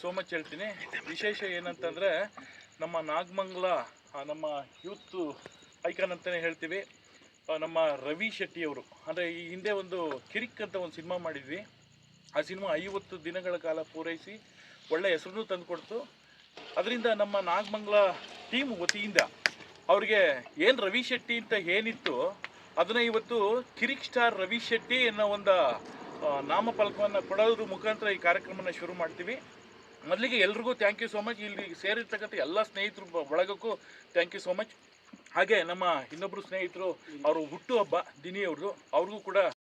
So much ಹೇಳ್ತೀನಿ. ವಿಶೇಷ ಏನಂತಂದರೆ ನಮ್ಮ ನಾಗಮಂಗಲ ನಮ್ಮ ಯೂತ್ ಐಕಾನ್ ಅಂತಲೇ ಹೇಳ್ತೀವಿ. ನಮ್ಮ ರವಿ ಶೆಟ್ಟಿಯವರು ಅಂದರೆ ಈ ಹಿಂದೆ ಒಂದು ಕಿರಿಕ್ ಅಂತ ಒಂದು ಸಿನಿಮಾ ಮಾಡಿದ್ವಿ. ಆ ಸಿನಿಮಾ 50 ದಿನಗಳ ಕಾಲ ಪೂರೈಸಿ ಒಳ್ಳೆಯ ಹೆಸರನ್ನು ತಂದುಕೊಡ್ತು. ಅದರಿಂದ ನಮ್ಮ ನಾಗಮಂಗಲ ಟೀಮ್ ವತಿಯಿಂದ ಅವ್ರಿಗೆ ಏನು ರವಿ ಶೆಟ್ಟಿ ಅಂತ ಏನಿತ್ತು ಅದನ್ನು ಇವತ್ತು ಕಿರಿಕ್ ಸ್ಟಾರ್ ರವಿ ಶೆಟ್ಟಿ ಅನ್ನೋ ಒಂದು ನಾಮಫಲಕವನ್ನು ಕೊಡೋದ್ರ ಮುಖಾಂತರ ಈ ಕಾರ್ಯಕ್ರಮನ ಶುರು ಮಾಡ್ತೀವಿ. ಮೊದಲಿಗೆ ಎಲ್ರಿಗೂ ಥ್ಯಾಂಕ್ ಯು ಸೋ ಮಚ್. ಇಲ್ಲಿ ಸೇರಿರ್ತಕ್ಕಂಥ ಎಲ್ಲ ಸ್ನೇಹಿತರು ಬಳಗಕ್ಕೂ ಥ್ಯಾಂಕ್ ಯು ಸೋ ಮಚ್. ಹಾಗೆ ನಮ್ಮ ಇನ್ನೊಬ್ಬರು ಸ್ನೇಹಿತರು ಅವರು ಹುಟ್ಟುಹಬ್ಬ ದಿನಿ ಅವ್ರದ್ದು, ಅವ್ರಿಗೂ ಕೂಡ